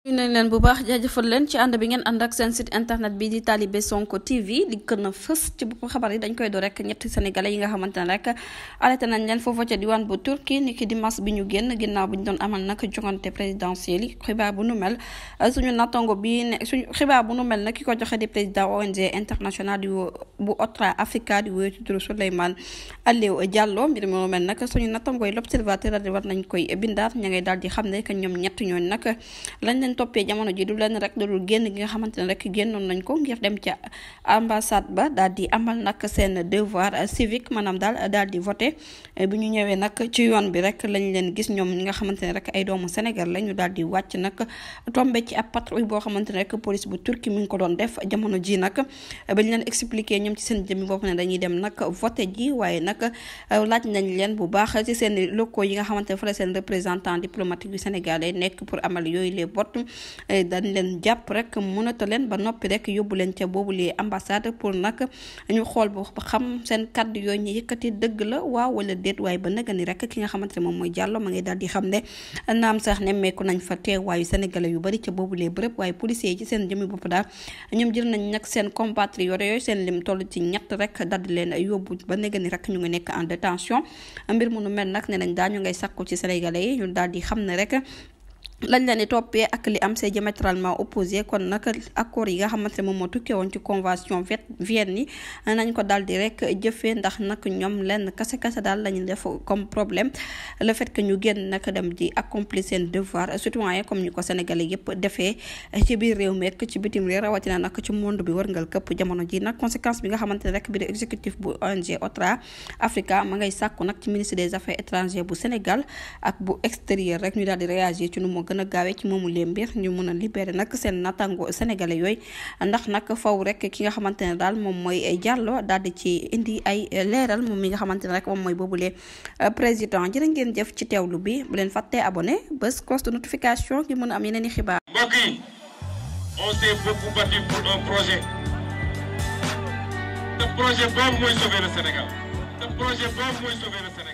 ñu nañ leen bu baax jaajëfal leen ci ànd bi ngeen ànd ak seen site internet bi di Talibé Sonko TV li gën a fës ci bopp xabar yi dañ koy do rek ñetti sénégalais yi nga xamante ne rek arrêté nañ leen foofa ca diwaan bu Turquie ni ki dimanche bi ñu génn ginnaaw bi ñu doon amal nag jongante présidentielle yi xibaar bu nu mel suñu nattango bi ne suñu xibaar bu nu mel nag ki ko joxe di président ONG international bu Otra Africa di wéy ci turu Souleymane Aliou Diallo mbir mu mel nag suñu nattango yi l'observateur di war nañ koy bindaat ña ngay daal di xam ne que ñoom ñett ñooñu nag lañ leen toppee jamono ji du leen rek dul génn gi nga xamante ne rek génnoon nañ ko ngir dem ca ambassade ba daal di amal nag seen devoir civique maanaam daal di voté bu ñu ñëwee nag ci yoon bi rek lañ leen gis ñoom ñi nga xamante ne rek ay doomu Sénégal la ñu daal di wàcc nag tombé ci ab patrouille boo xamante ne rek police bu Turquie mi ngi ko doon def jamono ji nag bañ leen expliqué ñoom ci seen jëmmi bopp ne dañuy dem nag voté ji waaye nag laaj nañ leen bu baax ci seen locaux yi nga xamante ne fa la seen représentant diplomatique du Sénégal day nekk pour amal yooyu les votes dañ leen jàpp rek mënata leen ba noppi rek yóbbu leen ca boobu li ambassade pour nag ñu xool ba xam seen kàddu yooyu ñu yëkkati dëgg la waaw wala déet waaye ba nag ni rek ki nga xamante ne moom mooy Diallo ma ngay daal di xam ne naam sax nemmeeku nañ fa teewaayu sénégalais yu bari ca boobu lee bërëb waaye policiers yi ci seen jëmmi bopp daal ñoom jël nañ nag seen compatriotes yooyu seen lim toll ci ñett rek daal di leen yóbbu ba nag ni rek ñu ngi nekk en détention mbir mu nu mel nag ne nañ daal ñu ngay sakku ci sénégalais yi ñu daal di xam ne rek lañ leen di toppee ak li am c'est diamétralement opposé kon nag accord yi nga xamante ne moom moo tukkee woon ci convention Vienne yi nañ ko daal di rek jëfee ndax nag ñoom lenn kase daal lañu def comme problème le fait que ñu génn nag dem di accomplir seen devoir citoyen comme ñu ko sénégalais yëpp defee ci biir réew mi ak ci bitim réew rawatina nag ci monde bi wërngal këpp jamono ji nag conséquence bi nga xamante ne rek biir exécutif bu ONG Otra Africa ma ngay sàkku nag ci ministre des affaires étrangères bu Sénégal ak bu extérieur rek ñu daal di réagir ci nu mu gën a gaawee ci moomu lee mbir ñu mën a libéré nag seen natango sénégalais yooyu ndax nag faw rek ki nga xamante ne daal moom mooy Diallo daal di ci indi ay leeral moom mi nga xamante ne rek moom mooy boobulee président jërë ngeen jëf ci teewlu bi bu leen fàttee abonné bés cloche de notification ngir mën a am yeneen i xibaar. Mbokk yi on s'est beaucoup battu pour un projet. Ce projet boobu mooy sauver le Sénégal. Ce projet boobu mooy sauver le Sénégal.